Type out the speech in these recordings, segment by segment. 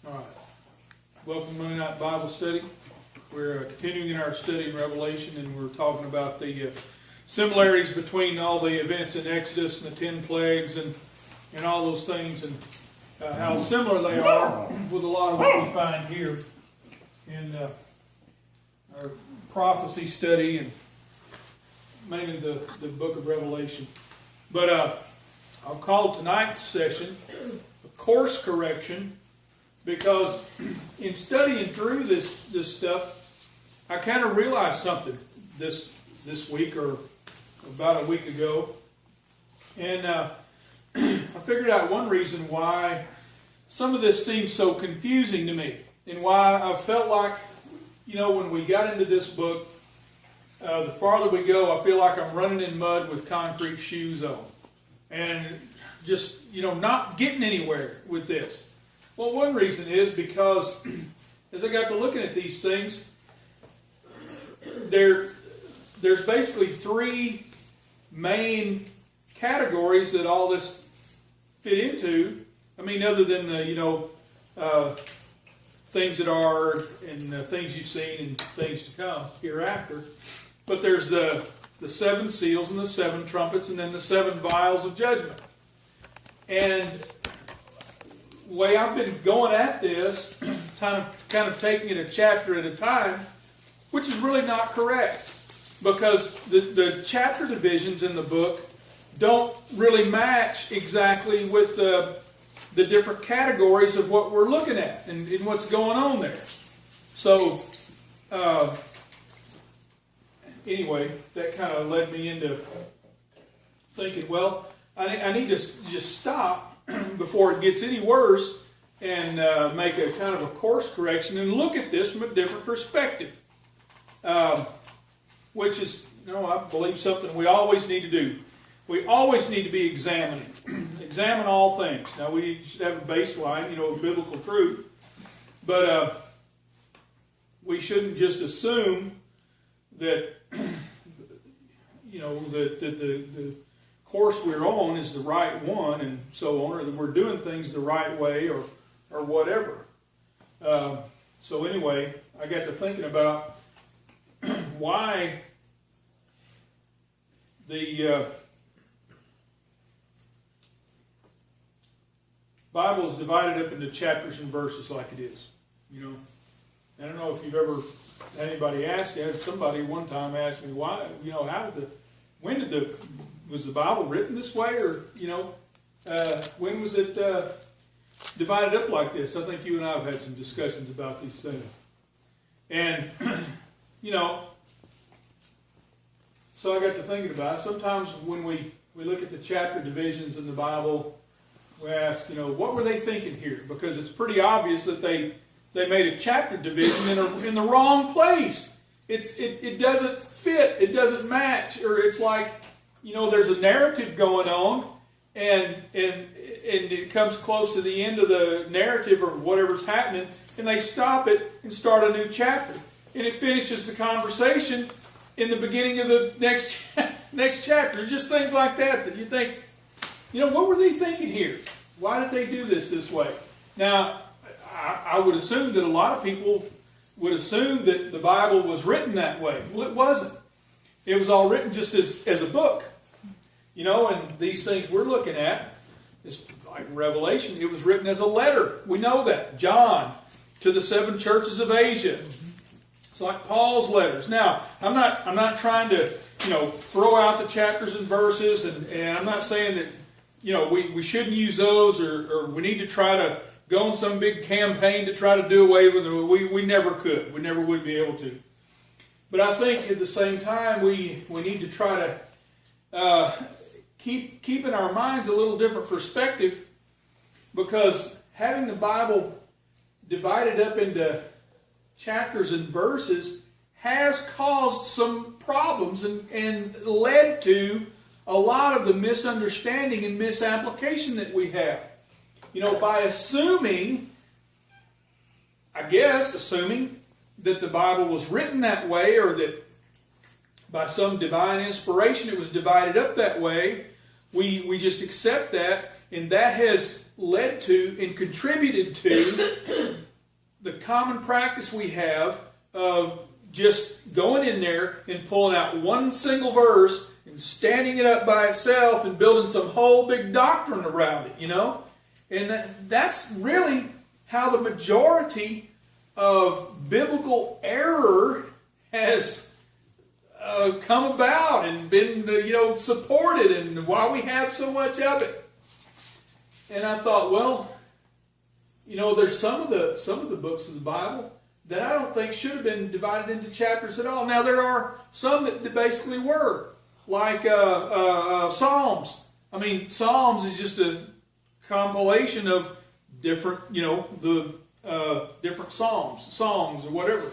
All right. Welcome to Monday Night Bible Study. We're continuing in our study in Revelation, and we're talking about the similarities between all the events in Exodus and the 10 plagues and all those things, and how similar they are with a lot of what we find here in our prophecy study and mainly the book of Revelation. But I'll call tonight's session a course correction, because in studying through this stuff, I kind of realized something this week or about a week ago, and I figured out one reason why some of this seems so confusing to me, and why I felt like, when we got into this book, the farther we go, I feel like I'm running in mud with concrete shoes on, and just not getting anywhere with this. Well, one reason is because as I got to looking at these things, there's basically three main categories that all this fit into. I mean, other than the things that are and things you've seen and things to come hereafter. But there's the 7 seals and the 7 trumpets, and then the 7 vials of judgment. And the way I've been going at this, kind of taking it a chapter at a time, which is really not correct, because the chapter divisions in the book don't really match exactly with the different categories of what we're looking at and what's going on there. So, anyway, that kind of led me into thinking, well, I need to just stop before it gets any worse and make a kind of a course correction and look at this from a different perspective, which is, I believe, something we always need to do. We always need to be examining. Examine all things. Now, we should have a baseline, of biblical truth, but we shouldn't just assume that, that the course we're on is the right one and so on, or that we're doing things the right way or whatever. So anyway, I got to thinking about why the Bible is divided up into chapters and verses like it is. I don't know if you've ever had anybody ask you. Somebody one time asked me, why, was the Bible written this way, or, when was it divided up like this? I think you and I have had some discussions about these things. And, so I got to thinking about it. Sometimes when we look at the chapter divisions in the Bible, we ask, what were they thinking here? Because it's pretty obvious that they made a chapter division in the wrong place. It doesn't fit. It doesn't match. Or it's like, there's a narrative going on, and it comes close to the end of the narrative or whatever's happening, and they stop it and start a new chapter. And it finishes the conversation in the beginning of the next chapter. Just things like that you think, what were they thinking here? Why did they do this way? Now, I would assume that a lot of people would assume that the Bible was written that way. Well, it wasn't. It was all written just as a book. And these things we're looking at, like Revelation, it was written as a letter. We know that. John to the 7 churches of Asia. It's like Paul's letters. Now, I'm not trying to, throw out the chapters and verses, and I'm not saying that, we shouldn't use those, or we need to try to go on some big campaign to try to do away with them. We never could. We never would be able to. But I think at the same time, we need to try to keep in our minds a little different perspective, because having the Bible divided up into chapters and verses has caused some problems and led to a lot of the misunderstanding and misapplication that we have. By assuming that the Bible was written that way, or that by some divine inspiration it was divided up that way, we just accept that, and that has led to and contributed to the common practice we have of just going in there and pulling out one single verse and standing it up by itself and building some whole big doctrine around it, And that's really how the majority of biblical error has come about and been, supported, and why we have so much of it. And I thought, well, there's some of the books of the Bible that I don't think should have been divided into chapters at all. Now, there are some that basically were, like Psalms. I mean, Psalms is just a compilation of different, different songs or whatever.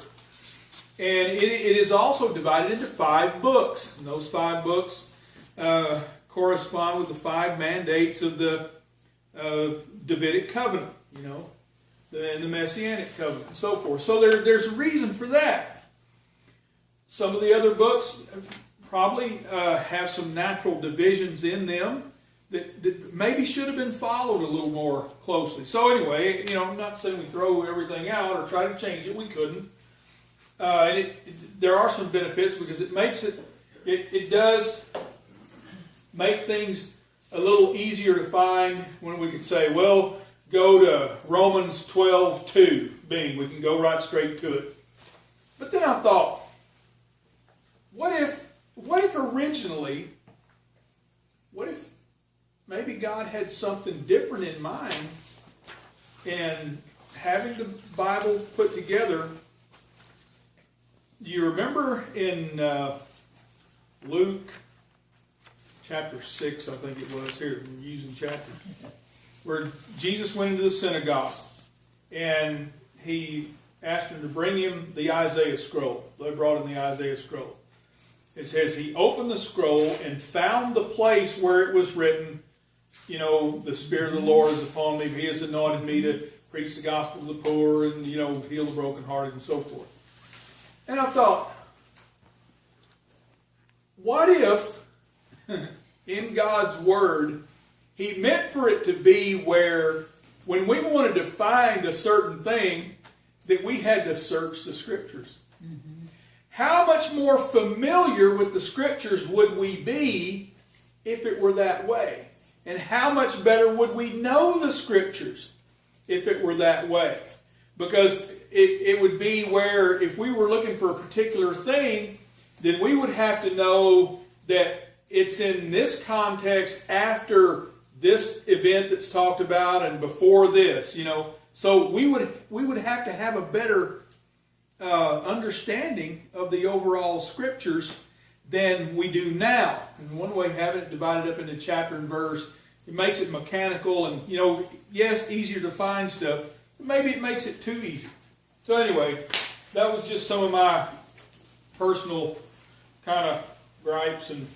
And it is also divided into 5 books. And those 5 books correspond with the 5 mandates of the Davidic covenant, and the Messianic covenant, and so forth. So there's a reason for that. Some of the other books probably have some natural divisions in them that maybe should have been followed a little more closely. So anyway, I'm not saying we throw everything out or try to change it. We couldn't. And there are some benefits, because it does make things a little easier to find when we could say, well, go to Romans 12:2. Bing, we can go right straight to it. But then I thought, what if originally, maybe God had something different in mind, and having the Bible put together. Do you remember in Luke chapter 6, I think it was, here, we're using chapters, where Jesus went into the synagogue, and he asked him to bring him the Isaiah scroll. They brought him the Isaiah scroll. It says he opened the scroll and found the place where it was written, the Spirit of the Lord is upon me, He has anointed me to preach the gospel to the poor, and, heal the brokenhearted, and so forth. And I thought, what if, in God's Word, He meant for it to be where, when we wanted to find a certain thing, that we had to search the Scriptures? Mm-hmm. How much more familiar with the Scriptures would we be if it were that way? And how much better would we know the Scriptures if it were that way? Because it would be where, if we were looking for a particular thing, then we would have to know that it's in this context after this event that's talked about and before this, So we would have to have a better understanding of the overall Scriptures than we do now. And one way, having it divided up into chapter and verse, it makes it mechanical and, yes, easier to find stuff, but maybe it makes it too easy. So anyway, that was just some of my personal kind of gripes and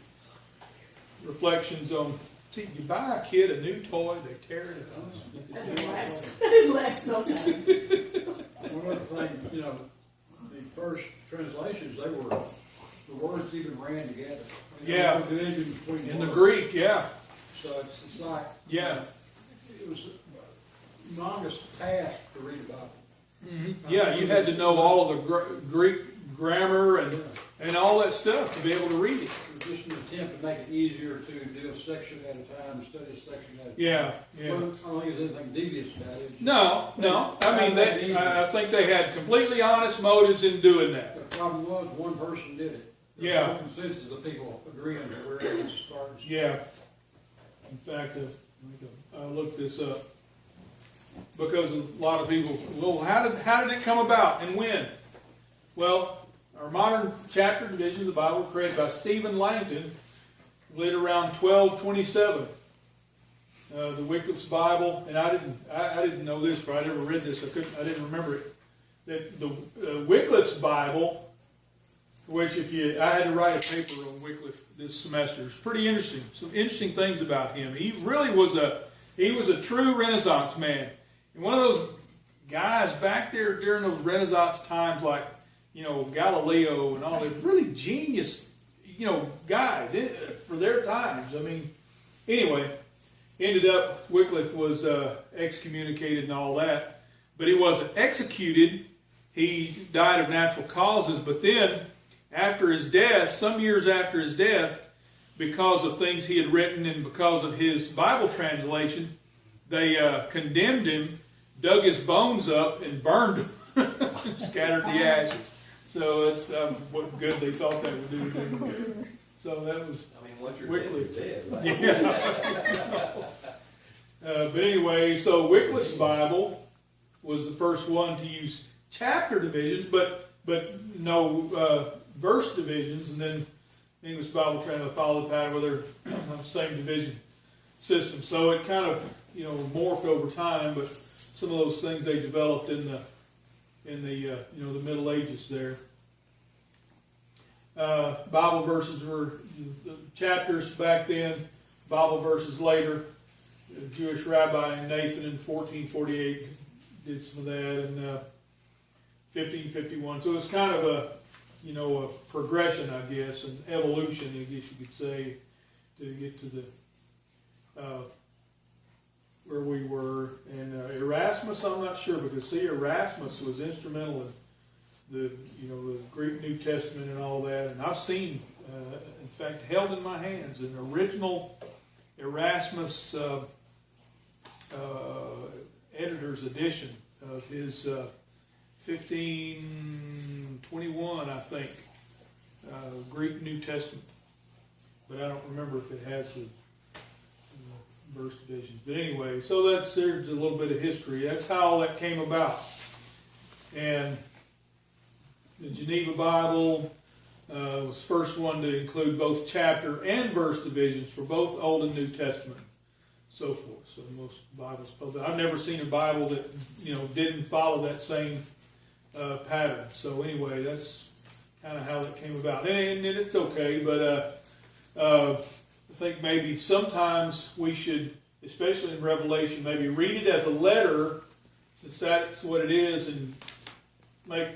reflections on. See, you buy a kid a new toy, they tear it up. That didn't last no time. One other thing, the first translations, the words even ran together. Yeah. No division between in the Greek, yeah. So it's like, yeah, it was a humongous task to read the Bible. Mm-hmm. Yeah, you had to know all of the Greek grammar and all that stuff to be able to read it. It was just an attempt to make it easier to do a section at a time, study a section at a time. Yeah. Well, I don't think there's anything devious about it. No. I mean, I think they had completely honest motives in doing that. The problem was one person did it. There was no consensus of people agreeing that where it needs to start. Yeah. In fact, I looked this up because a lot of people, well, how did it come about and when? Well, our modern chapter division of the Bible was created by Stephen Langton, who lived around 1227. The Wycliffe's Bible, and I didn't know this, for I never read this. I didn't remember it. That the Wycliffe's Bible, which I had to write a paper on Wycliffe this semester. It's pretty interesting. Some interesting things about him. He really was a true Renaissance man, and one of those guys back there during those Renaissance times, like Galileo and all, they're really genius, guys for their times. I mean, Anyway, ended up, Wycliffe was excommunicated and all that, but he wasn't executed. He died of natural causes, but then after his death, some years after his death, because of things he had written and because of his Bible translation, they condemned him, dug his bones up, and burned him, scattered the ashes. So that's what good they thought that would do to him. So that was once you're Wycliffe. dead, right? Yeah. But anyway, so Wycliffe's Bible was the first one to use chapter divisions, but no verse divisions, and then the English Bible trying to follow the pattern with their same division system. So it kind of morphed over time, but some of those things they developed in the the Middle Ages there. Bible verses were chapters back then, Bible verses later. A Jewish rabbi Nathan in 1448 did some of that, and 1551. So it's kind of a progression, I guess, an evolution, I guess you could say, to get to the where we were. And Erasmus, I'm not sure, because Erasmus was instrumental in the Greek New Testament and all that. And I've seen, in fact, held in my hands an original Erasmus editor's edition of his 1521, I think, Greek New Testament. But I don't remember if it has the verse divisions. But anyway, so there's a little bit of history. That's how all that came about. And the Geneva Bible was the first one to include both chapter and verse divisions for both Old and New Testament, so forth. So most Bibles, I've never seen a Bible that didn't follow that same pattern. So anyway, that's kind of how that came about, and it's okay. But I think maybe sometimes we should, especially in Revelation, maybe read it as a letter, since that's what it is, and make,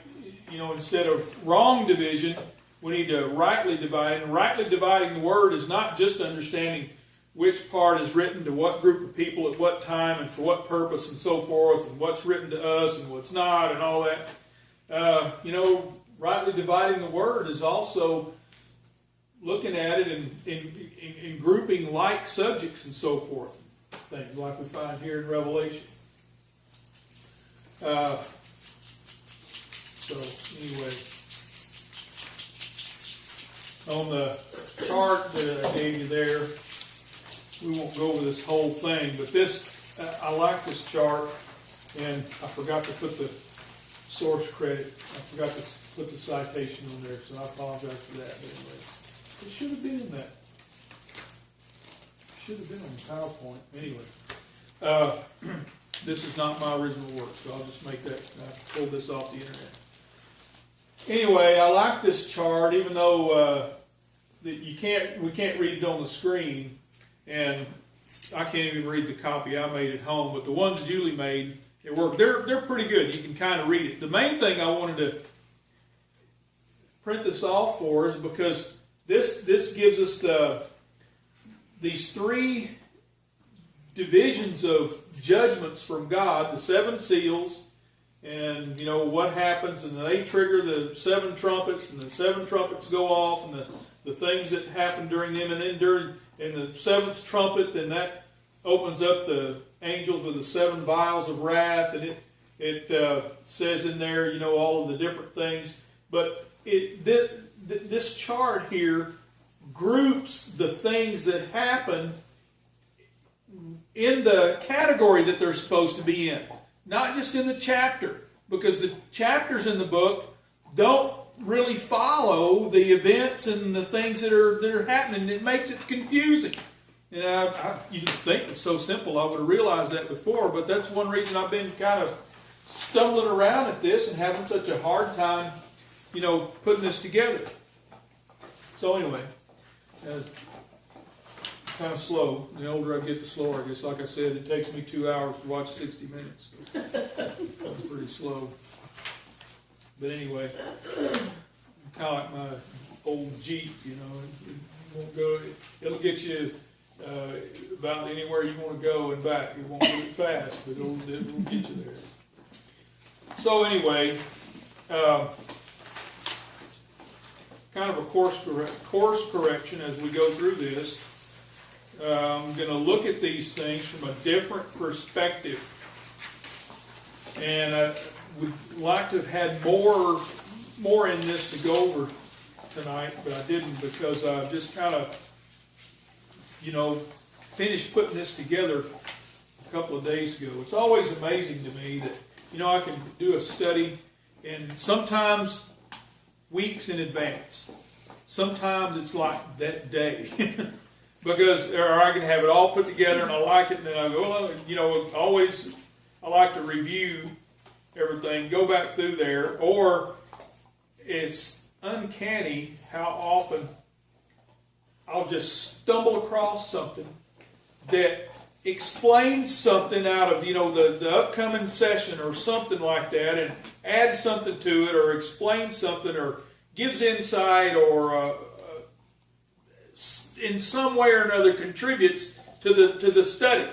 instead of wrong division, we need to rightly divide. And rightly dividing the word is not just understanding which part is written to what group of people at what time and for what purpose and so forth, and what's written to us and what's not and all that. Rightly dividing the word is also looking at it and grouping like subjects and so forth. Things like we find here in Revelation. So anyway, on the chart that I gave you there, we won't go over this whole thing, but this, I like this chart, and I forgot to put the source credit. I forgot to put the citation on there, so I apologize for that. But anyway, it should have been in that. Should have been on the PowerPoint. Anyway, this is not my original work, so I'll just make that. I pulled this off the internet. Anyway, I like this chart, even though we can't read it on the screen, and I can't even read the copy I made at home. But the ones Julie made, it worked. They're pretty good. You can kind of read it. The main thing I wanted to print this off for is because this gives us these three divisions of judgments from God, the seven seals, and what happens, and they trigger the seven trumpets, and the seven trumpets go off, and the things that happen during them, and then in the seventh trumpet, then that opens up the angels with the seven vials of wrath, and it says in there, all of the different things. But this chart here groups the things that happen in the category that they're supposed to be in, not just in the chapter, because the chapters in the book don't really follow the events and the things that are happening. It makes it confusing. And you'd think it's so simple. I would have realized that before, but that's one reason I've been kind of stumbling around at this and having such a hard time, putting this together. So anyway, kind of slow. The older I get, the slower I get. Like I said, it takes me 2 hours to watch 60 minutes. So I'm pretty slow. But anyway, kind of like my old Jeep, it won't go. It'll get you about anywhere you want to go and back. It won't do it fast, but it'll get you there. So anyway, kind of a course correction as we go through this. I'm going to look at these things from a different perspective. And I would like to have had more in this to go over tonight, but I didn't because I just kind of, finished putting this together a couple of days ago. It's always amazing to me that, I can do a study and sometimes weeks in advance. Sometimes it's like that day. Because, or I can have it all put together and I like it and then I go, well, always I like to review everything, go back through there, or it's uncanny how often I'll just stumble across something that explains something out of, the upcoming session or something like that, and adds something to it, or explains something, or gives insight, or in some way or another contributes to the study.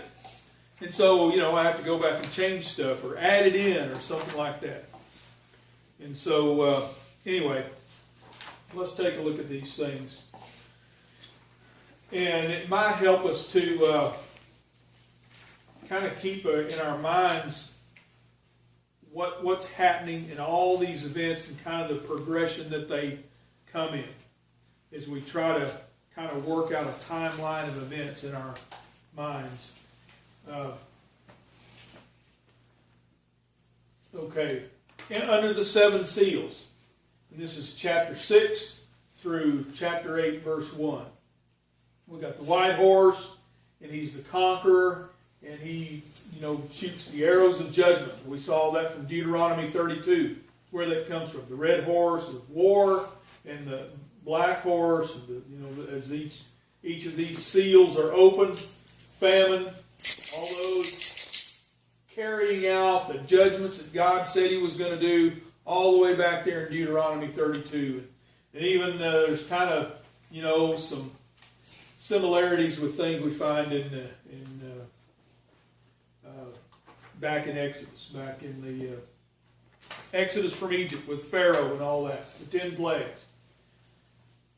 And so, I have to go back and change stuff, or add it in, or something like that. And so, anyway, let's take a look at these things. And it might help us to kind of keep in our minds what's happening in all these events and kind of the progression that they come in as we try to kind of work out a timeline of events in our minds. Okay, and under the 7 seals, and this is chapter 6 through chapter 8, verse 1. We got the white horse, and he's the conqueror, and he, shoots the arrows of judgment. We saw that from Deuteronomy 32, where that comes from. The red horse is war, and the black horse, as each of these seals are opened, famine, all those carrying out the judgments that God said He was going to do, all the way back there in Deuteronomy 32. And even there's kind of, some similarities with things we find in back in Exodus, back in the Exodus from Egypt with Pharaoh and all that, the 10 plagues.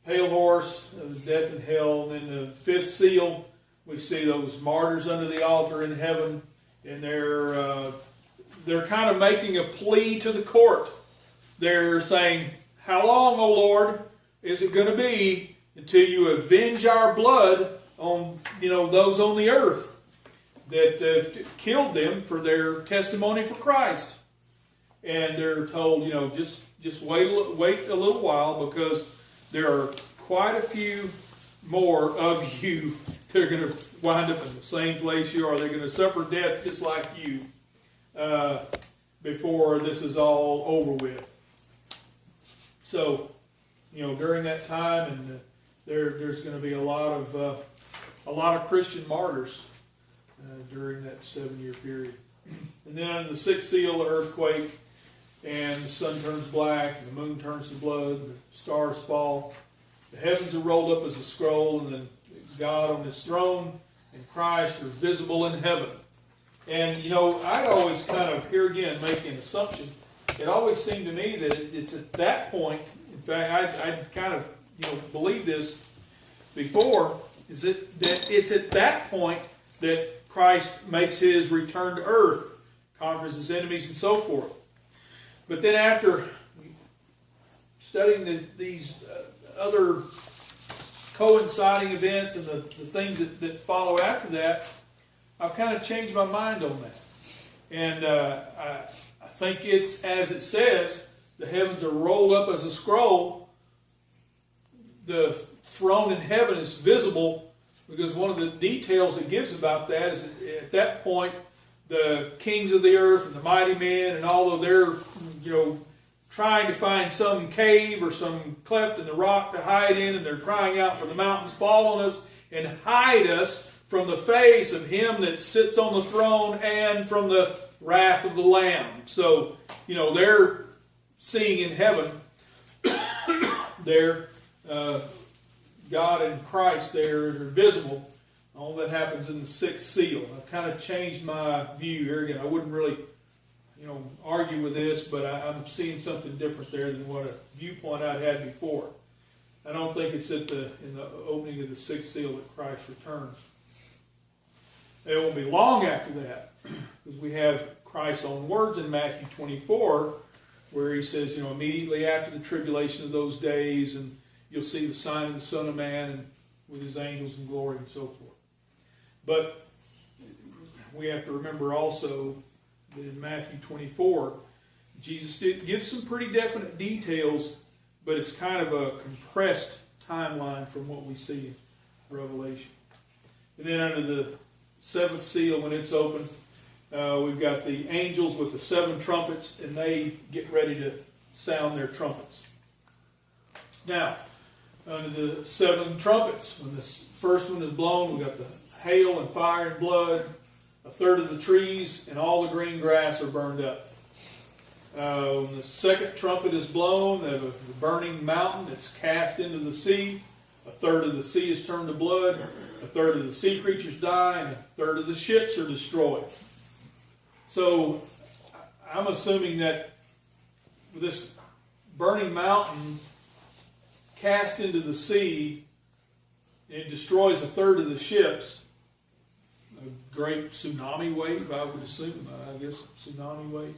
Pale horse, death and hell, and then the 5th seal, we see those martyrs under the altar in heaven, and they're kind of making a plea to the court. They're saying, "How long, O Lord, is it going to be until you avenge our blood on those on the earth that killed them for their testimony for Christ?" And they're told, just wait a little while, because there are quite a few more of you that are going to wind up in the same place you are. They're going to suffer death just like you before this is all over with. So, during that time, and there's going to be a lot of Christian martyrs during that 7-year period. And then under the 6th seal, the earthquake, and the sun turns black, and the moon turns to blood, and the stars fall. The heavens are rolled up as a scroll, and then God on His throne and Christ are visible in heaven. And, I'd always kind of, here again, make an assumption. It always seemed to me that it's at that point, in fact, I'd kind of, believe this before, that it's at that point that Christ makes His return to earth, conquers His enemies and so forth. But then after studying these other coinciding events and the things that follow after that, I've kind of changed my mind on that. And I think it's, as it says, the heavens are rolled up as a scroll. The throne in heaven is visible, because one of the details it gives about that is that at that point, the kings of the earth and the mighty men, and although they're, trying to find some cave or some cleft in the rock to hide in, and they're crying out for the mountains, fall on us and hide us from the face of Him that sits on the throne and from the wrath of the Lamb. So, they're seeing in heaven there, God and Christ there are visible. All that happens in the sixth seal. I've kind of changed my view here again. I wouldn't really, argue with this, but I'm seeing something different there than what a viewpoint I'd had before. I don't think it's in the opening of the sixth seal that Christ returns. It won't be long after that, because we have Christ's own words in Matthew 24, where he says, immediately after the tribulation of those days, and you'll see the sign of the Son of Man and with his angels in glory and so forth. But we have to remember also that in Matthew 24, Jesus did give some pretty definite details, but it's kind of a compressed timeline from what we see in Revelation. And then under the seventh seal, when it's open, we've got the angels with the seven trumpets, and they get ready to sound their trumpets. Now, under the seven trumpets, when this first one is blown, we've got the hail and fire and blood. A third of the trees and all the green grass are burned up. When the second trumpet is blown, the burning mountain is cast into the sea. A third of the sea is turned to blood. A third of the sea creatures die, and a third of the ships are destroyed. So I'm assuming that this burning mountain cast into the sea, it destroys a third of the ships. A great tsunami wave, I would assume. I guess tsunami wave.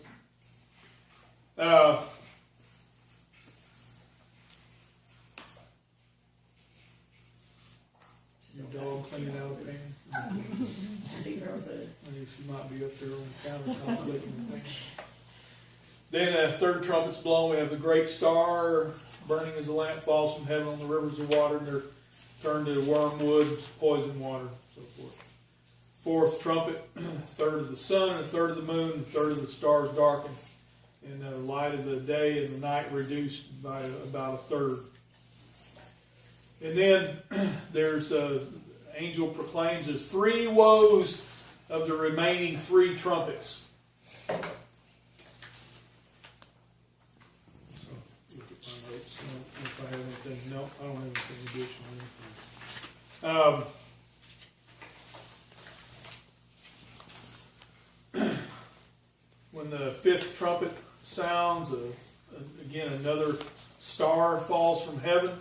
Your dog cleaning out a pan? See her food. Maybe she might be up there on the countertop licking the pan. Then a third trumpet's blown. We have the great star burning as a lamp falls from heaven on the rivers of water, and they're turned to wormwood, poison water, and so forth. Fourth trumpet, a third of the sun, and a third of the moon, and a third of the stars darkened, and the light of the day and the night reduced by about a third. And then there's angel proclaims there's three woes of the remaining three trumpets. So look at my notes. If I have anything, no, I don't have anything additional. When the fifth trumpet sounds, again another star falls from heaven.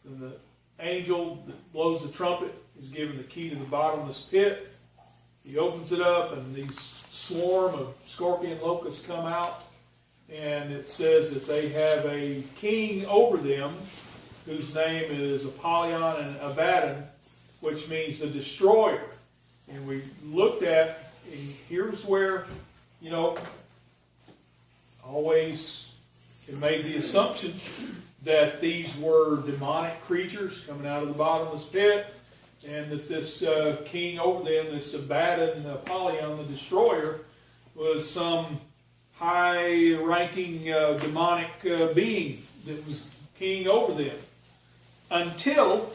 And the angel that blows the trumpet is given the key to the bottomless pit. He opens it up, and these swarm of scorpion locusts come out. And it says that they have a king over them, whose name is Apollyon and Abaddon, which means the destroyer. And we looked at, and here's where, always it made the assumption that these were demonic creatures coming out of the bottomless pit, and that this king over them, this Abaddon, Apollyon, the destroyer, was some high-ranking demonic being that was king over them. Until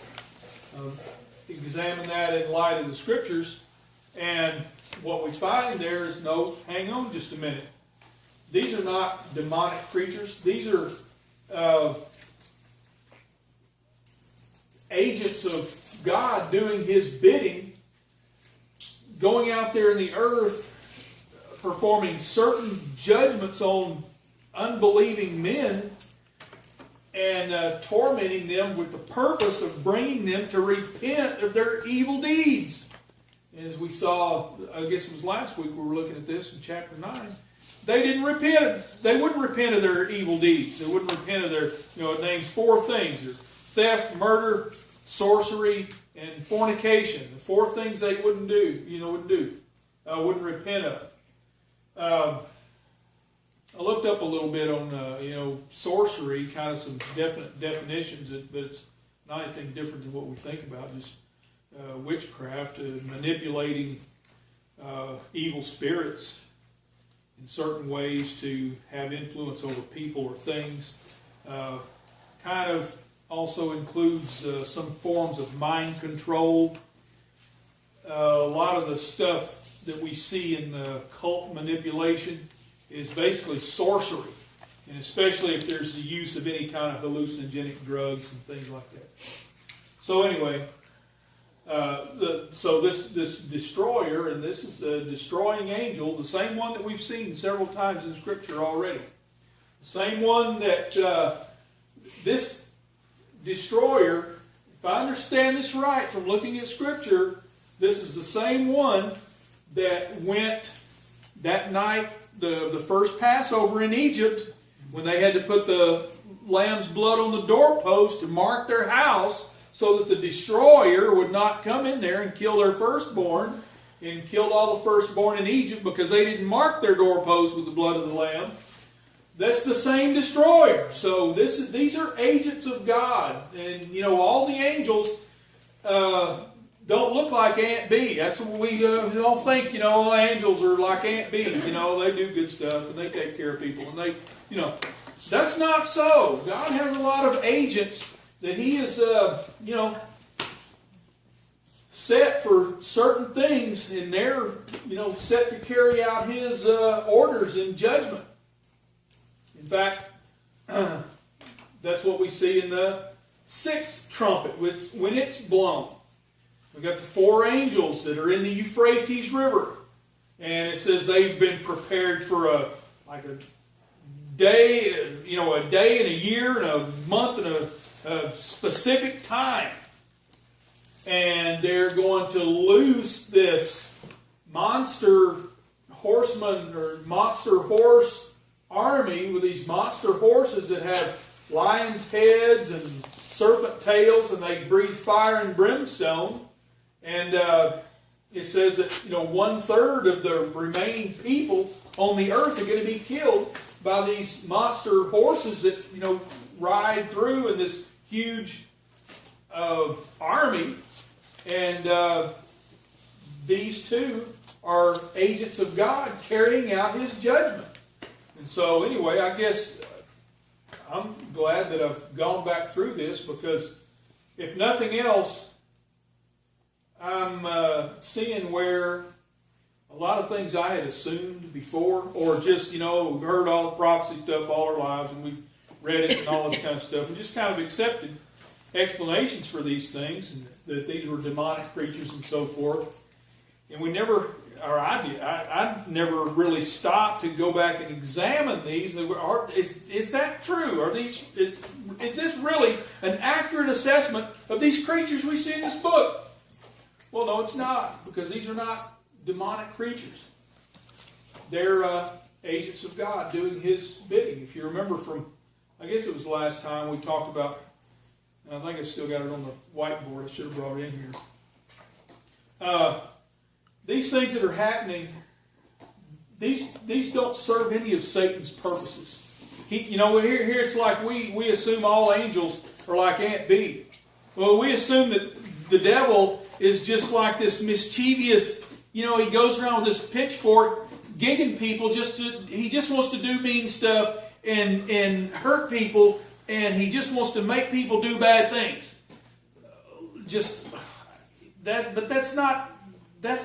examine that in light of the scriptures, and what we find there is hang on just a minute. These are not demonic creatures. These are agents of God doing His bidding, going out there in the earth, performing certain judgments on unbelieving men, and tormenting them with the purpose of bringing them to repent of their evil deeds. As we saw, I guess it was last week we were looking at this in chapter 9, they didn't repent. They wouldn't repent of their evil deeds. They wouldn't repent of their, it names 4 things. There's theft, murder, sorcery, and fornication. The 4 things they wouldn't wouldn't repent of. I looked up a little bit on, sorcery, kind of some definite definitions, but it's not anything different than what we think about, just witchcraft, manipulating evil spirits in certain ways to have influence over people or things. Kind of also includes some forms of mind control. A lot of the stuff that we see in the cult manipulation is basically sorcery, and especially if there's the use of any kind of hallucinogenic drugs and things like that. So anyway, So this destroyer, and this is the destroying angel, the same one that we've seen several times in Scripture already. The same one that this destroyer, if I understand this right from looking at Scripture, this is the same one that went that night, the first Passover in Egypt, when they had to put the lamb's blood on the doorpost to mark their house so that the destroyer would not come in there and kill their firstborn, and killed all the firstborn in Egypt because they didn't mark their doorpost with the blood of the lamb. That's the same destroyer. So these are agents of God. And, all the angels don't look like Aunt Bee. That's what we all think, all angels are like Aunt Bee. They do good stuff and they take care of people. And that's not so. God has a lot of agents that He is, set for certain things, and they're, set to carry out His orders in judgment. In fact, that's what we see in the sixth trumpet, when it's blown. We've got the four angels that are in the Euphrates River, and it says they've been prepared for a day, a day and a year and a month and a specific time. And they're going to loose this monster horseman or monster horse army with these monster horses that have lions' heads and serpent tails, and they breathe fire and brimstone. And it says that 1/3 of the remaining people on the earth are going to be killed by these monster horses that ride through in this huge army. And these two are agents of God carrying out His judgment. And so anyway, I guess I'm glad that I've gone back through this, because if nothing else, I'm seeing where a lot of things I had assumed before, or just, we've heard all the prophecy stuff all our lives, and we've read it and all this kind of stuff, and just kind of accepted explanations for these things, and that these were demonic creatures and so forth. And we never, or I never really stopped to go back and examine these. Is that true? Is this really an accurate assessment of these creatures we see in this book? Well, no, it's not, because these are not demonic creatures. They're agents of God doing His bidding. If you remember from, I guess it was the last time we talked about, and I think I've still got it on the whiteboard. I should have brought it in here. These things that are happening, these don't serve any of Satan's purposes. Here it's like we assume all angels are like Aunt Bee. Well, we assume that the devil is just like this mischievous, he goes around with this pitchfork gigging people, he just wants to do mean stuff and hurt people, and he just wants to make people do bad things. But that's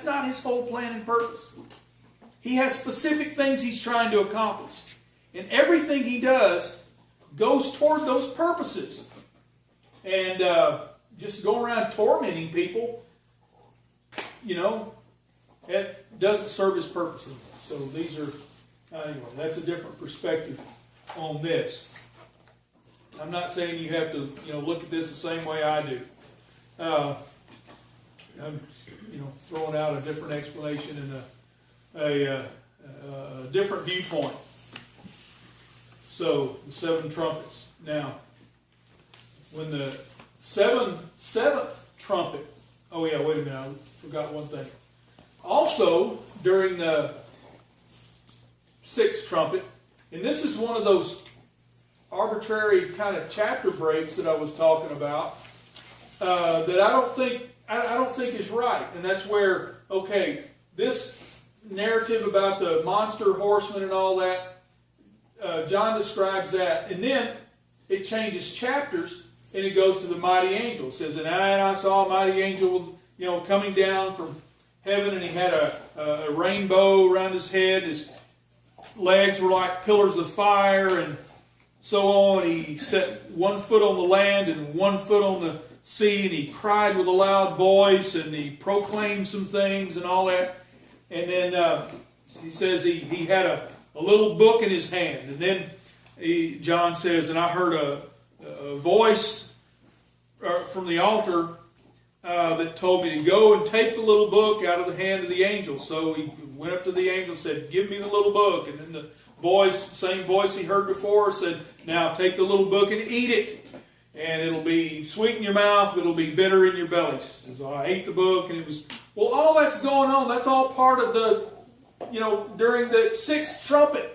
not his whole plan and purpose. He has specific things he's trying to accomplish. And everything he does goes toward those purposes. And just go around tormenting people, that doesn't serve his purpose. So these are, anyway, that's a different perspective on this. I'm not saying you have to, look at this the same way I do. I'm, throwing out a different explanation and a different viewpoint. So, the seven trumpets. Now, when the seventh trumpet, oh yeah, wait a minute, I forgot one thing. Also, during the sixth trumpet, and this is one of those arbitrary kind of chapter breaks that I was talking about, that I don't think is right. And that's where, this narrative about the monster horsemen and all that, John describes that, and then it changes chapters and it goes to the mighty angel. It says, and I saw a mighty angel, coming down from heaven, and he had a rainbow around his head. His legs were like pillars of fire, and so on. He set one foot on the land and one foot on sea, and he cried with a loud voice, and he proclaimed some things and all that. And then he says he had a little book in his hand. And then John says, and I heard a voice from the altar that told me to go and take the little book out of the hand of the angel. So he went up to the angel and said, give me the little book. And then the same voice he heard before, said, now take the little book and eat it. And it'll be sweet in your mouth, but it'll be bitter in your belly. So I ate the book, and it was, well, all that's going on, that's all part of the, during the sixth trumpet.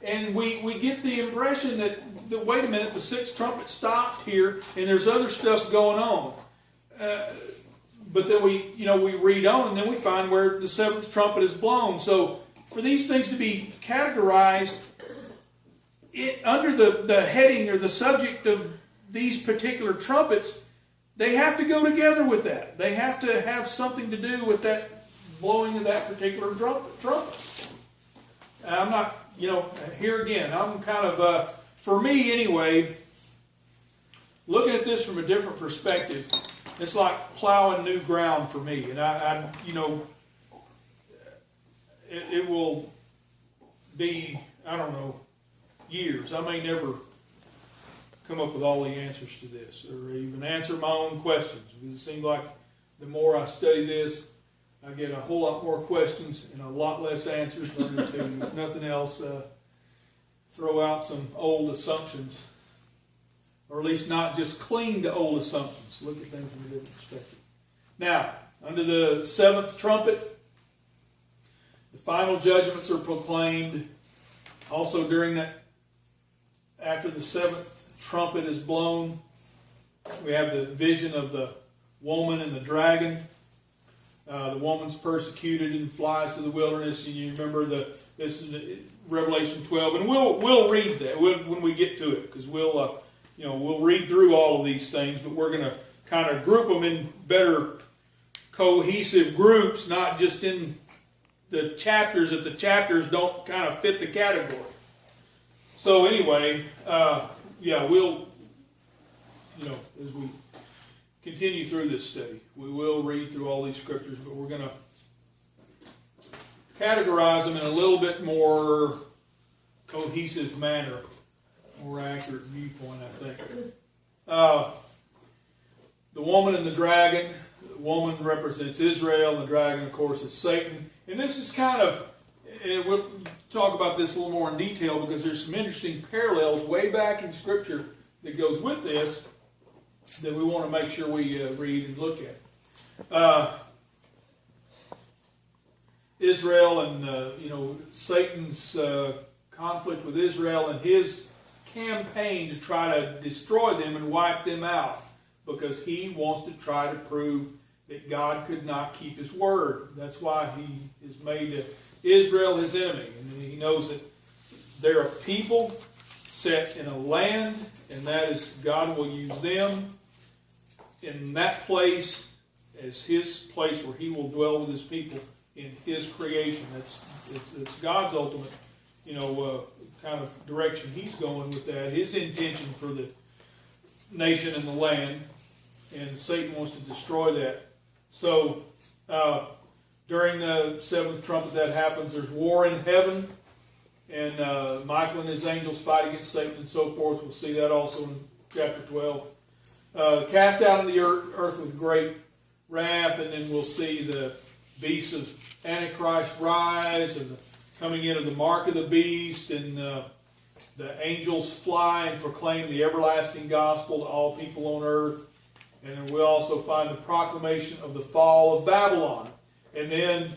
And we get the impression that, wait a minute, the sixth trumpet stopped here, and there's other stuff going on. But then we read on, and then we find where the seventh trumpet is blown. So for these things to be categorized under the heading or the subject of these particular trumpets, they have to go together with that. They have to have something to do with that blowing of that particular trumpet. And I'm not, here again, I'm kind of, for me anyway, looking at this from a different perspective, it's like plowing new ground for me. And it will be, I don't know, years. I may never come up with all the answers to this or even answer my own questions, because it seems like the more I study this, I get a whole lot more questions and a lot less answers learning to, if nothing else, throw out some old assumptions, or at least not just cling to old assumptions. Look at things from a different perspective. Now, under the seventh trumpet, the final judgments are proclaimed. Also during that, after the seventh trumpet is blown, we have the vision of the woman and the dragon. The woman's persecuted and flies to the wilderness. And you remember this is Revelation 12, and we'll read that when we get to it, because we'll read through all of these things, but we're going to kind of group them in better cohesive groups, not just in the chapters if the chapters don't kind of fit the category. So anyway, we'll, as we continue through this study, we will read through all these scriptures, but we're going to categorize them in a little bit more cohesive manner, more accurate viewpoint, I think. The woman and the dragon. The woman represents Israel, and the dragon, of course, is Satan. And this is kind of, and we'll talk about this a little more in detail, because there's some interesting parallels way back in Scripture that goes with this that we want to make sure we read and look at. Israel and, Satan's conflict with Israel and his campaign to try to destroy them and wipe them out, because he wants to try to prove that God could not keep his word. That's why he has made Israel his enemy. And he knows that they're a people set in a land, and that is, God will use them in that place as his place where he will dwell with his people in his creation. It's God's ultimate, kind of direction he's going with that. His intention for the nation and the land, and Satan wants to destroy that. So during the seventh trumpet that happens, there's war in heaven, and Michael and his angels fight against Satan and so forth. We'll see that also in chapter 12. Cast out in the earth with great wrath, and then we'll see the beast of Antichrist rise, and the coming in of the mark of the beast, and the angels fly and proclaim the everlasting gospel to all people on earth. And then we'll also find the proclamation of the fall of Babylon. And then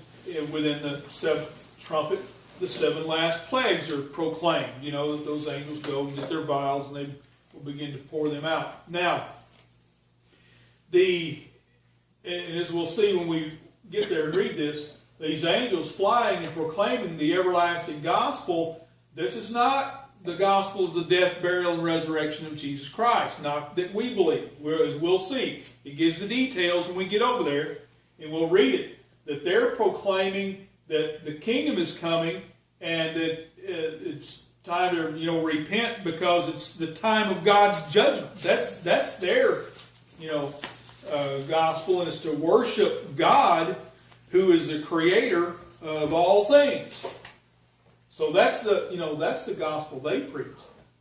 within the seventh trumpet, the seven last plagues are proclaimed. That those angels go and get their vials, and they will begin to pour them out. Now, and as we'll see when we get there and read this, these angels flying and proclaiming the everlasting gospel, this is not the gospel of the death, burial, and resurrection of Jesus Christ. Not that we believe. As we'll see. It gives the details when we get over there, and we'll read it. That they're proclaiming that the kingdom is coming, and that it's time to repent, because it's the time of God's judgment. That's their gospel, and it's to worship God, who is the creator of all things. So that's the gospel they preach,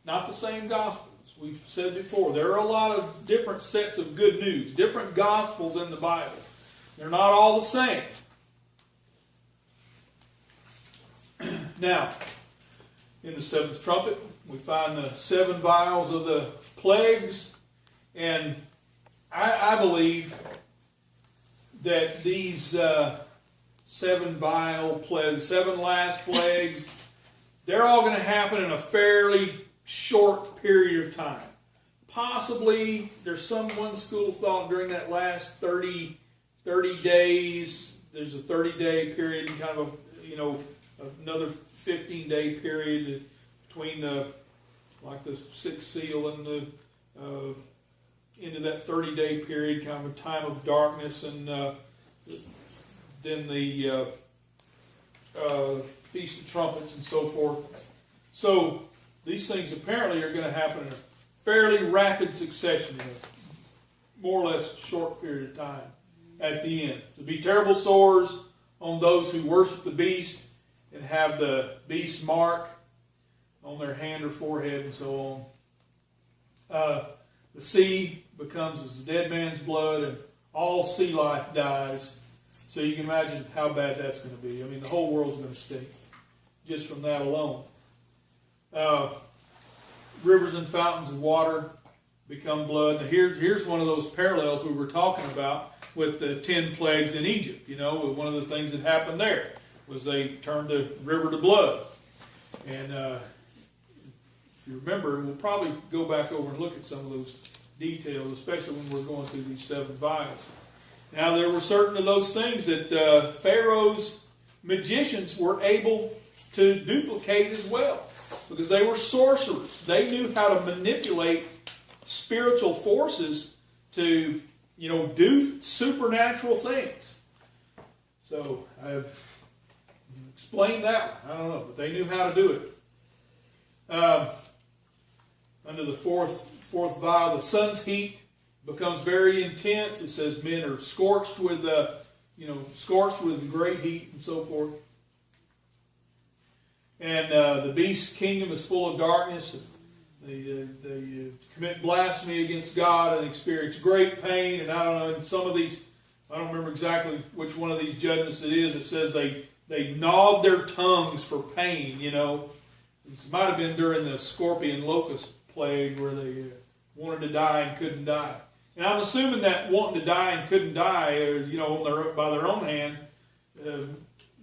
not the same gospel. As we've said before, there are a lot of different sets of good news, different gospels in the Bible. They're not all the same. Now, in the seventh trumpet, we find the 7 vials of the plagues, and I believe that these 7 last plagues, they're all going to happen in a fairly short period of time. Possibly, there's one school of thought during that last 30 days, there's a 30-day period, and kind of another 15-day period between the 6th seal and the into that 30-day period, kind of a time of darkness, and then the Feast of Trumpets and so forth. So these things apparently are going to happen in a fairly rapid succession, in a more or less short period of time at the end. There'll be terrible sores on those who worship the beast and have the beast mark on their hand or forehead and so on. The sea becomes as a dead man's blood, and all sea life dies. So you can imagine how bad that's going to be. I mean, the whole world's going to stink just from that alone. Rivers and fountains of water become blood. Now here's one of those parallels we were talking about with the 10 plagues in Egypt. One of the things that happened there was they turned the river to blood. And if you remember, we'll probably go back over and look at some of those details, especially when we're going through these 7 vials. Now, there were certain of those things that Pharaoh's magicians were able to duplicate as well, because they were sorcerers. They knew how to manipulate spiritual forces to, do supernatural things. So I've explained that one. I don't know, but they knew how to do it. Under the fourth vial, the sun's heat becomes very intense. It says men are scorched with great heat and so forth. And the beast's kingdom is full of darkness. They commit blasphemy against God and experience great pain. And I don't know, in some of these, I don't remember exactly which one of these judgments it is. It says they gnawed their tongues for pain. It might have been during the scorpion locust plague where they wanted to die and couldn't die. And I'm assuming that wanting to die and couldn't die, by their own hand,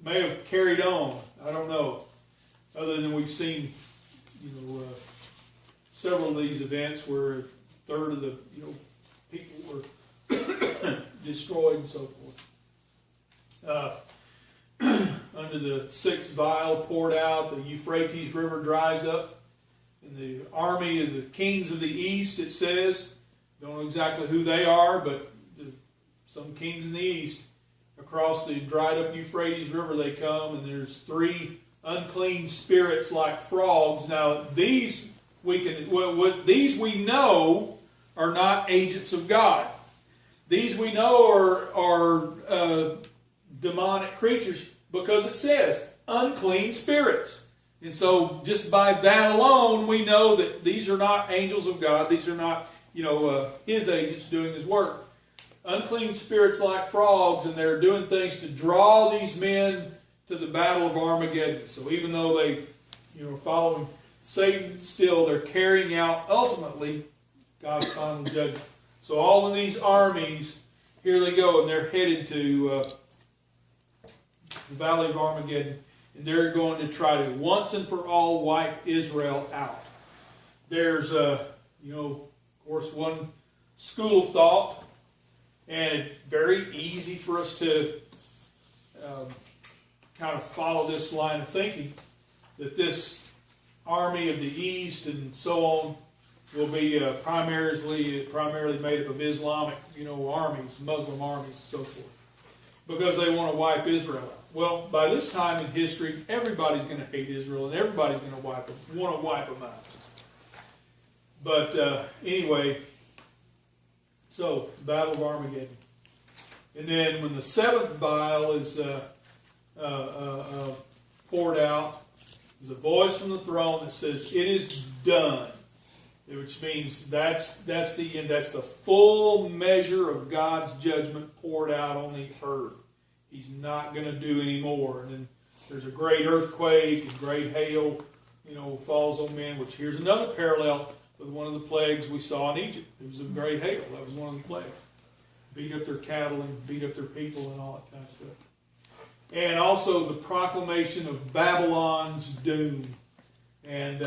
may have carried on. I don't know. Other than we've seen, several of these events where a third of the people were destroyed and so forth. Under the 6th vial poured out, the Euphrates River dries up. And the army of the kings of the east, it says, don't know exactly who they are, but some kings in the east, across the dried up Euphrates River they come, and there's 3 unclean spirits like frogs. Now these we know are not agents of God. These we know are demonic creatures, because it says unclean spirits. And so just by that alone, we know that these are not angels of God. These are not, His agents doing His work. Unclean spirits like frogs, and they're doing things to draw these men to the battle of Armageddon. So even though they, are following Satan, still they're carrying out ultimately God's final judgment. So all of these armies, here they go, and they're headed to the Valley of Armageddon. And they're going to try to once and for all wipe Israel out. There's, of course, one school of thought, and it's very easy for us to kind of follow this line of thinking, that this army of the East and so on will be primarily made up of Islamic, armies, Muslim armies, and so forth, because they want to wipe Israel out. Well, by this time in history, everybody's going to hate Israel, and everybody's going to want to wipe them out. But anyway, So, Battle of Armageddon. And then when the seventh vial is poured out, there's a voice from the throne that says, "It is done," which means that's the end. That's the full measure of God's judgment poured out on the earth. He's not going to do any more. And then there's a great earthquake and great hail, falls on men. Which here's another parallel with one of the plagues we saw in Egypt. It was a great hail. That was one of the plagues. Beat up their cattle and beat up their people and all that kind of stuff. And also the proclamation of Babylon's doom. And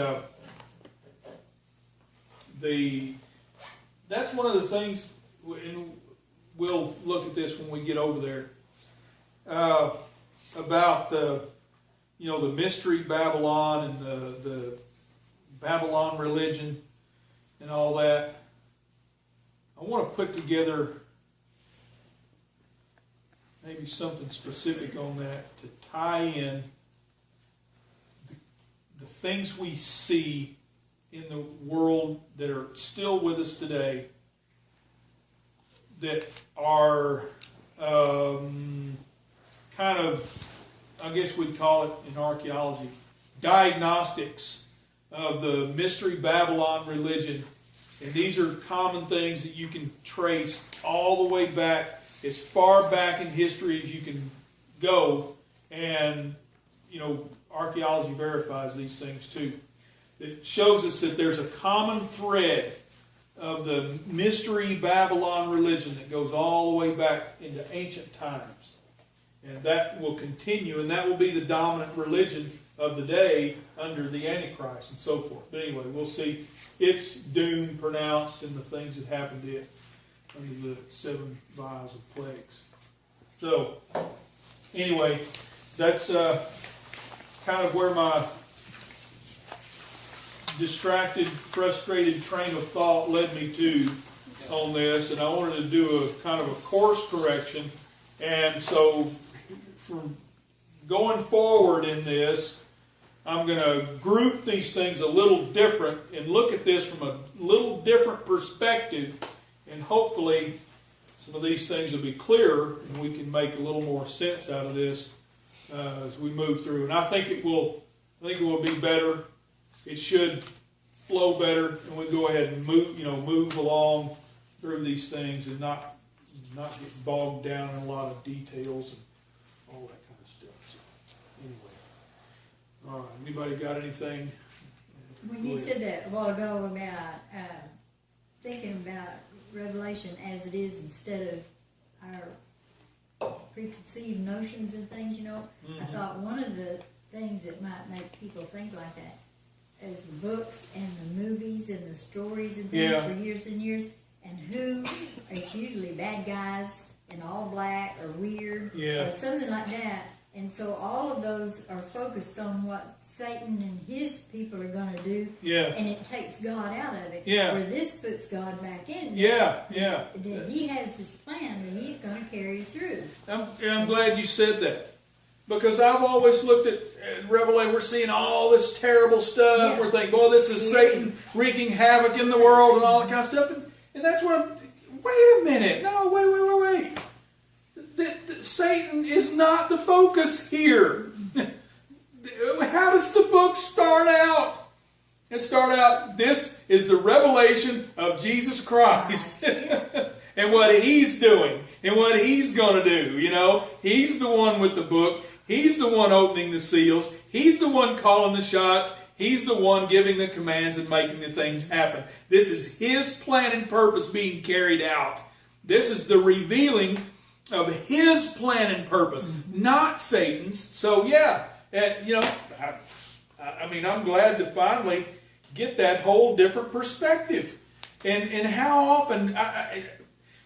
that's one of the things, and we'll look at this when we get over there, about the mystery Babylon and the Babylon religion and all that. I want to put together maybe something specific on that to tie in the things we see in the world that are still with us today that are kind of, I guess we'd call it in archaeology, diagnostics of the mystery Babylon religion. And these are common things that you can trace all the way back, as far back in history as you can go. And, archaeology verifies these things too. It shows us that there's a common thread of the mystery Babylon religion that goes all the way back into ancient times. And that will continue, and that will be the dominant religion of the day under the Antichrist and so forth. But anyway, we'll see its doom pronounced and the things that happened to it under the 7 vials of plagues. So, anyway, that's kind of where my distracted, frustrated train of thought led me to on this, and I wanted to do a kind of a course correction. And so, from going forward in this, I'm going to group these things a little different and look at this from a little different perspective, and hopefully some of these things will be clearer and we can make a little more sense out of this as we move through. And I think it will be better. It should flow better, and we go ahead and move along through these things and not get bogged down in a lot of details and all that kind of stuff. So, anyway, all right. Anybody got anything? When you said that a while ago about thinking about Revelation as it is instead of our preconceived notions and things, I thought one of the things that might make people think like that is the books and the movies and the stories and things for years and years, and it's usually bad guys in all black or weird or something like that. And so all of those are focused on what Satan and his people are going to do, and it takes God out of it. Where this puts God back in. That he has this plan that he's going to carry through. I'm glad you said that. Because I've always looked at Revelation, we're seeing all this terrible stuff. We're thinking, boy, this is Satan wreaking havoc in the world and all that kind of stuff. And that's what wait a minute. No, wait. Satan is not the focus here. How does the book start out? It started out, this is the revelation of Jesus Christ. And what he's doing and what he's going to do. He's the one with the book. He's the one opening the seals. He's the one calling the shots. He's the one giving the commands and making the things happen. This is his plan and purpose being carried out. This is the revealing of his plan and purpose, not Satan's. So I'm glad to finally get that whole different perspective. And how often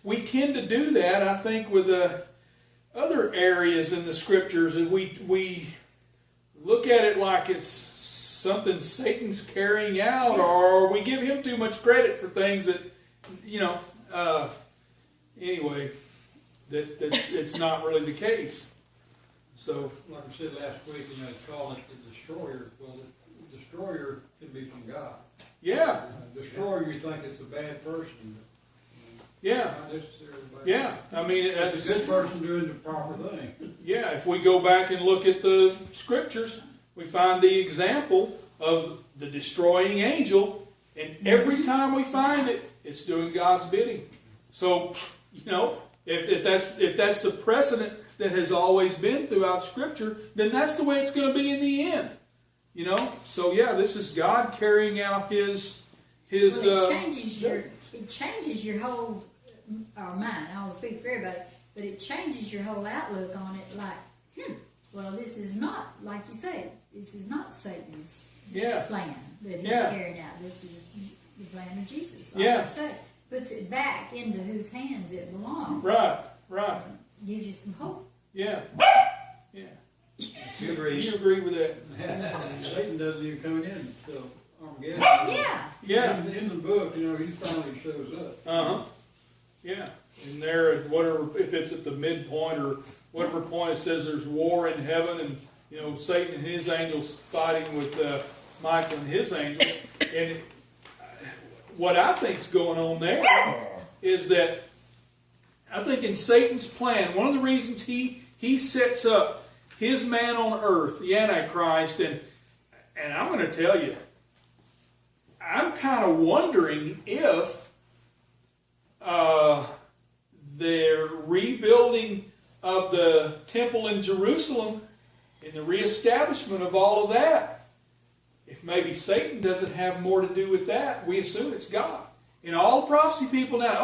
we tend to do that, I think, with other areas in the scriptures, and we look at it like it's something Satan's carrying out, or we give him too much credit for things that, anyway, that it's not really the case. So, like I said last week, calling it the destroyer. Well, the destroyer can be from God. Yeah. Destroyer, you think it's a bad person. Yeah. Not necessarily bad. Yeah. I mean, That's a good person doing the proper thing. yeah, if we go back and look at the scriptures, we find the example of the destroying angel, and every time we find it, it's doing God's bidding. So, you know, if that's the precedent that has always been throughout Scripture, then that's the way it's going to be in the end. You know, so yeah, this is God carrying out His. Well, it changes your whole mind. I don't speak for everybody, but it changes your whole outlook on it. Like, well, this is not, like you said, this is not Satan's plan that he's carrying out. This is the plan of Jesus. Like I say, puts it back into whose hands it belongs. Right. Gives you some hope. Yeah. You agree? You agree with that? Satan doesn't even come in until Armageddon. Yeah. In the book, you know, he finally shows up. Yeah. And there, whatever, if it's at the midpoint or whatever point it says there's war in heaven, and you know Satan and his angels fighting with Michael and his angels, and what I think's going on there is that I think in Satan's plan, one of the reasons he sets up his man on earth, the Antichrist, and I'm going to tell you, I'm kind of wondering if the rebuilding of the temple in Jerusalem and the reestablishment of all of that, if maybe Satan doesn't have more to do with that, we assume it's God. And all the prophecy people now,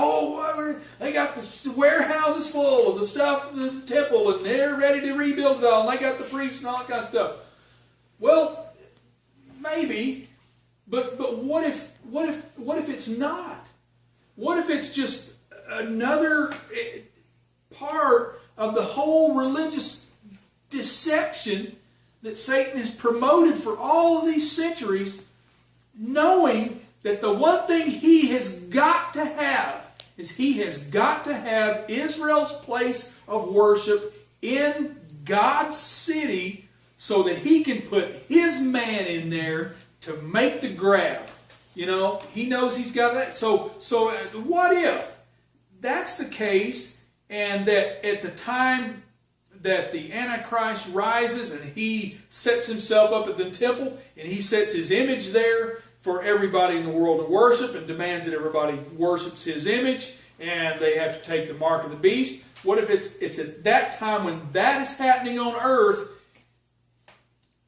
they got the warehouses full of the stuff of the temple, and they're ready to rebuild it all, and they got the priests and all that kind of stuff. Well, maybe, but what if it's not? What if it's just another part of the whole religious deception that Satan has promoted for all of these centuries, knowing that the one thing he has got to have is he has got to have Israel's place of worship in God's city so that he can put his man in there to make the grab. You know, he knows he's got that. So what if that's the case, and that at the time that the Antichrist rises and he sets himself up at the temple and he sets his image there for everybody in the world to worship and demands that everybody worships his image, and they have to take the mark of the beast. What if it's at that time when that is happening on earth,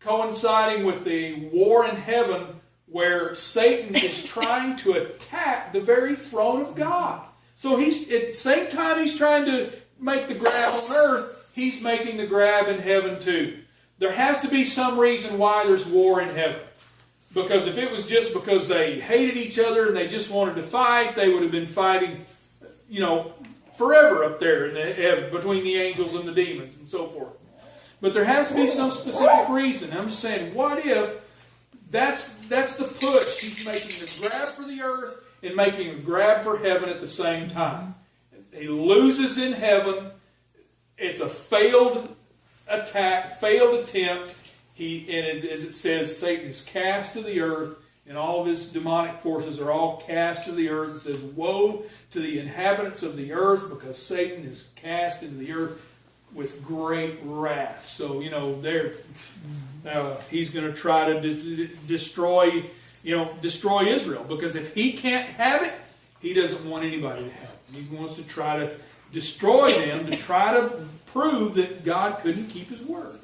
coinciding with the war in heaven where Satan is trying to attack the very throne of God? So he's at the same time he's trying to make the grab on earth, he's making the grab in heaven too. There has to be some reason why there's war in heaven. Because if it was just because they hated each other and they just wanted to fight, they would have been fighting, you know, forever up there in the heaven between the angels and the demons and so forth. But there has to be some specific reason. I'm just saying, what if that's the push? He's making the grab for the earth and making a grab for heaven at the same time. He loses in heaven. It's a failed attack, failed attempt. And as it says, Satan is cast to the earth, and all of his demonic forces are all cast to the earth. It says, woe to the inhabitants of the earth, because Satan is cast into the earth with great wrath. So, you know, he's going to try to destroy Israel, because if he can't have it, he doesn't want anybody to have it. He wants to try to destroy them, to try to prove that God couldn't keep his word.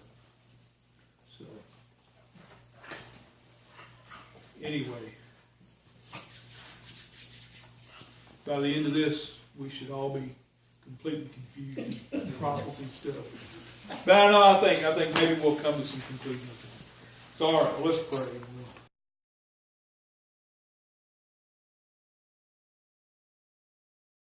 Anyway, by the end of this, we should all be completely confused with prophecy stuff. But I think maybe we'll come to some conclusions. So, all right, let's pray.